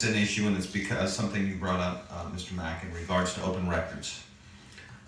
an issue, and it's because something you brought up, Mr. Mack, in regards to open records.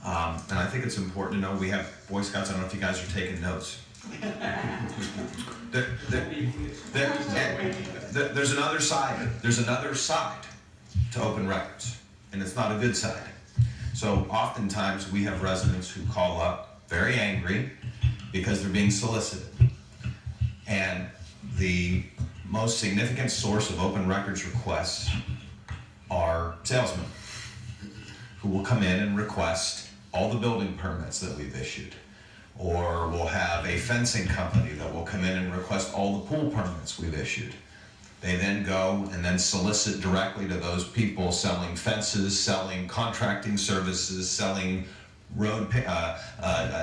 And I think it's important to know we have Boy Scouts. I don't know if you guys are taking notes. There's another side. There's another side to open records, and it's not a good side. So oftentimes we have residents who call up very angry because they're being solicited. And the most significant source of open records requests are salesmen who will come in and request all the building permits that we've issued. Or we'll have a fencing company that will come in and request all the pool permits we've issued. They then go and then solicit directly to those people selling fences, selling contracting services, selling road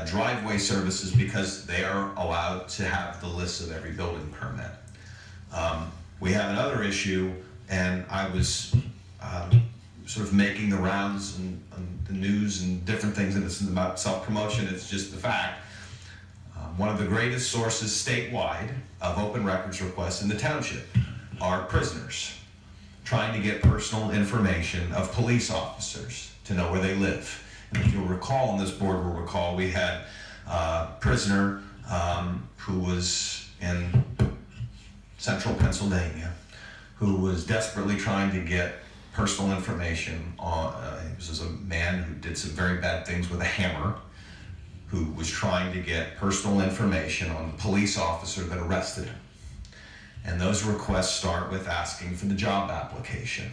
driveway services, because they are allowed to have the list of every building permit. We have another issue, and I was sort of making the rounds and the news and different things, and it's about self-promotion. It's just the fact. One of the greatest sources statewide of open records requests in the township are prisoners trying to get personal information of police officers to know where they live. And if you'll recall, on this board will recall, we had a prisoner who was in central Pennsylvania who was desperately trying to get personal information on, he was a man who did some very bad things with a hammer, who was trying to get personal information on the police officer that arrested him. And those requests start with asking for the job application.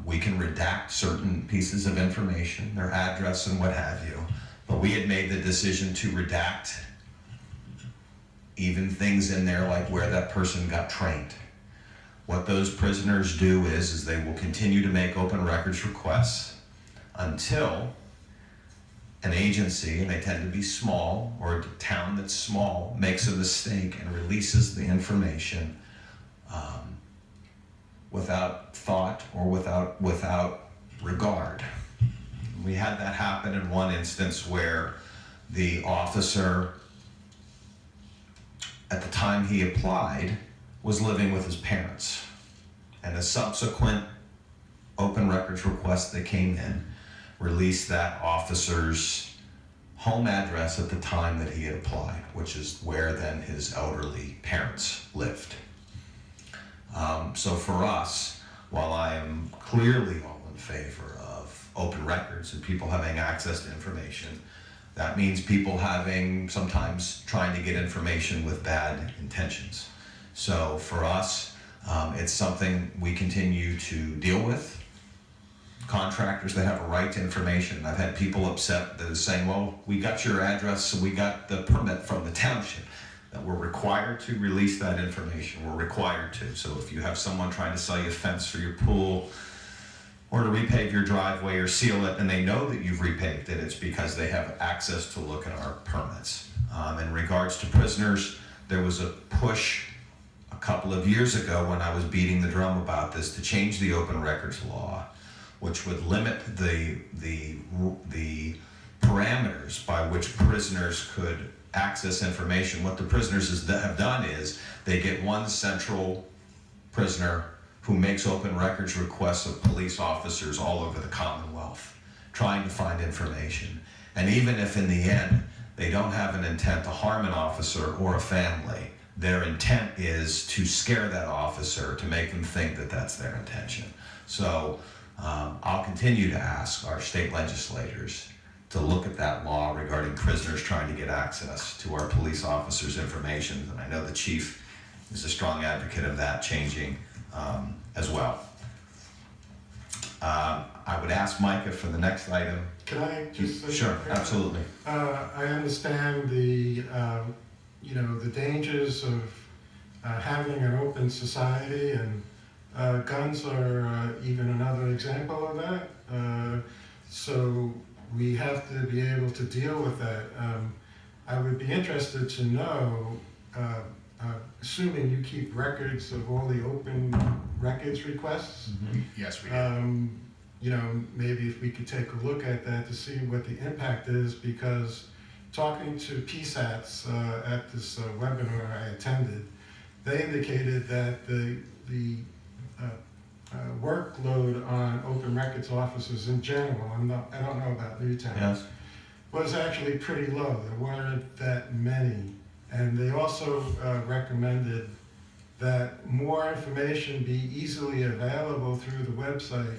We can redact certain pieces of information, their address and what have you, but we had made the decision to redact even things in there like where that person got trained. What those prisoners do is they will continue to make open records requests until an agency, and they tend to be small, or a town that's small, makes a mistake and releases the information without thought or without regard. We had that happen in one instance where the officer, at the time he applied, was living with his parents. And a subsequent open records request that came in released that officer's home address at the time that he had applied, which is where then his elderly parents lived. So for us, while I am clearly all in favor of open records and people having access to information, that means people sometimes trying to get information with bad intentions. So for us, it's something we continue to deal with. Contractors that have a right to information. I've had people upset that are saying, well, we got your address, so we got the permit from the township. That we're required to release that information. We're required to. So if you have someone trying to sell you a fence for your pool, or to repave your driveway or seal it, and they know that you've repaved it, it's because they have access to look at our permits. In regards to prisoners, there was a push a couple of years ago when I was beating the drum about this to change the open records law, which would limit the parameters by which prisoners could access information. What the prisoners have done is they get one central prisoner who makes open records requests of police officers all over the Commonwealth, trying to find information. And even if in the end they don't have an intent to harm an officer or a family, their intent is to scare that officer, to make them think that that's their intention. So I'll continue to ask our state legislators to look at that law regarding prisoners trying to get access to our police officers' information. And I know the chief is a strong advocate of that changing as well. I would ask Micah for the next item. Can I just say Sure, absolutely. I understand the dangers of having an open society, and guns are even another example of that. So we have to be able to deal with that. I would be interested to know, assuming you keep records of all the open records requests. Mm-hmm. Yes, we do. Maybe if we could take a look at that to see what the impact is, because talking to PSATs at this webinar I attended, they indicated that the workload on open records officers in general, I don't know about Newtown, Yes. was actually pretty low. There weren't that many. And they also recommended that more information be easily available through the website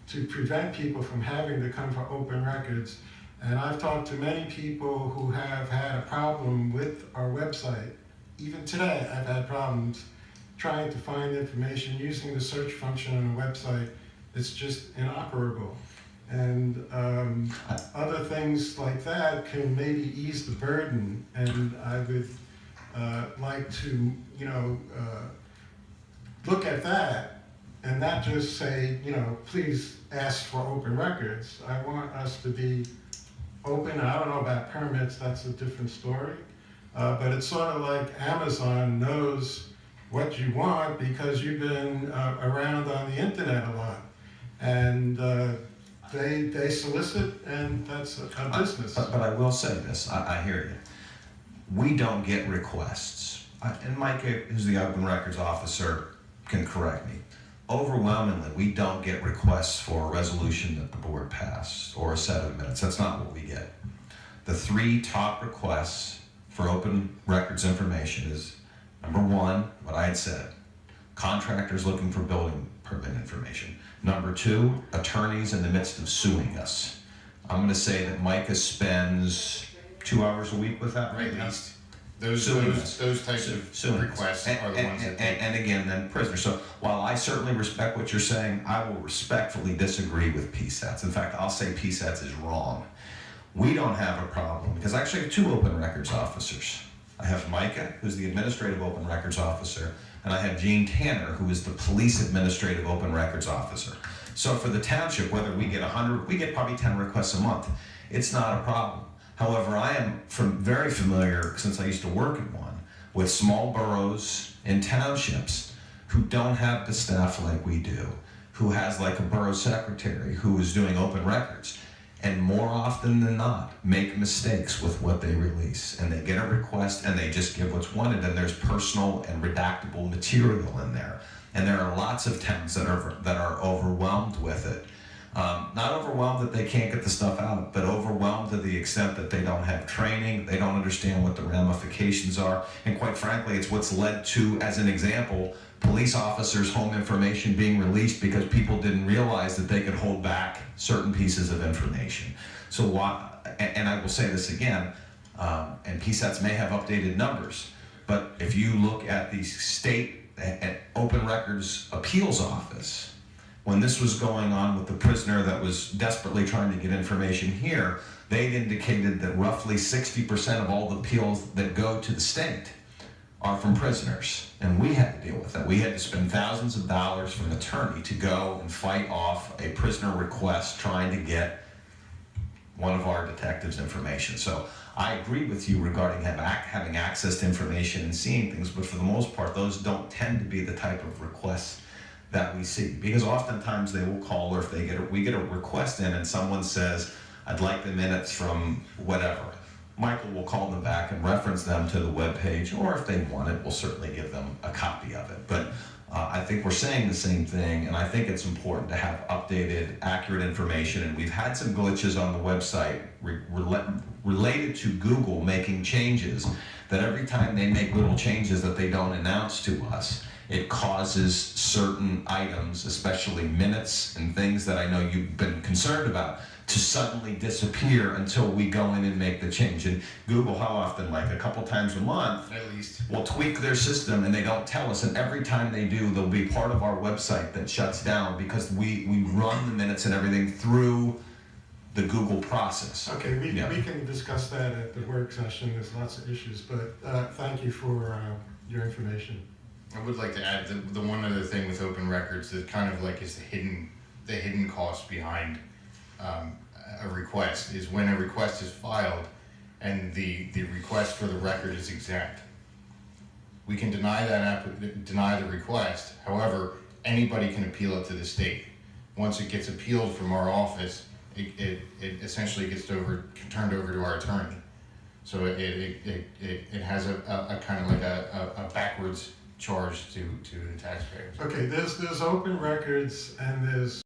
to prevent people from having to come for open records. And I've talked to many people who have had a problem with our website. Even today, I've had problems trying to find information using the search function on the website. It's just inoperable. And other things like that can maybe ease the burden. And I would like to, look at that and not just say, please ask for open records. I want us to be open. I don't know about permits, that's a different story. But it's sort of like Amazon knows what you want because you've been around on the internet a lot. And they solicit, and that's a business. But I will say this, I hear you. We don't get requests. And Mike, who's the open records officer, can correct me. Overwhelmingly, we don't get requests for a resolution that the board passed or a set of minutes. That's not what we get. The 3 top requests for open records information is, number 1, what I had said, contractors looking for building permit information. Number 2, attorneys in the midst of suing us. I'm going to say that Micah spends 2 hours a week with that right now. Those types of requests are the ones that and again, then prisoners. So while I certainly respect what you're saying, I will respectfully disagree with PSATs. In fact, I'll say PSATs is wrong. We don't have a problem because I actually have 2 open records officers. I have Micah, who's the administrative open records officer, and I have Gene Tanner, who is the police administrative open records officer. So for the township, whether we get 100, we get probably 10 requests a month. It's not a problem. However, I am very familiar, since I used to work at one, with small boroughs and townships who don't have the staff like we do, who has like a borough secretary who is doing open records, and more often than not make mistakes with what they release. And they get a request and they just give what's wanted, and there's personal and redactable material in there. And there are lots of towns that are overwhelmed with it. Not overwhelmed that they can't get the stuff out, but overwhelmed to the extent that they don't have training, they don't understand what the ramifications are, and quite frankly, it's what's led to, as an example, police officers' home information being released because people didn't realize that they could hold back certain pieces of information. So and I will say this again, and PSATs may have updated numbers, but if you look at the state open records appeals office, when this was going on with the prisoner that was desperately trying to get information here, they'd indicated that roughly 60% of all the appeals that go to the state are from prisoners. And we had to deal with that. We had to spend thousands of dollars for an attorney to go and fight off a prisoner request trying to get one of our detectives' information. So I agree with you regarding having access to information and seeing things, but for the most part, those don't tend to be the type of requests that we see, because oftentimes they will call, or if we get a request in and someone says, I'd like the minutes from whatever, Michael will call them back and reference them to the webpage, or if they want it, we'll certainly give them a copy of it. But I think we're saying the same thing, and I think it's important to have updated, accurate information, and we've had some glitches on the website related to Google making changes, that every time they make little changes that they don't announce to us, it causes certain items, especially minutes and things that I know you've been concerned about, to suddenly disappear until we go in and make the change. And Google, how often, Mike? A couple times a month, at least, will tweak their system, and they don't tell us. And every time they do, there'll be part of our website that shuts down because we run the minutes and everything through the Google process. Okay, we can discuss that at the work session. There's lots of issues, but thank you for your information. I would like to add the one other thing with open records that kind of like is the hidden cost behind a request is when a request is filed and the request for the record is exempt. We can deny the request. However, anybody can appeal it to the state. Once it gets appealed from our office, it essentially gets turned over to our attorney. So it has a kind of like a backwards charged to the taxpayers. Okay, there's open records and there's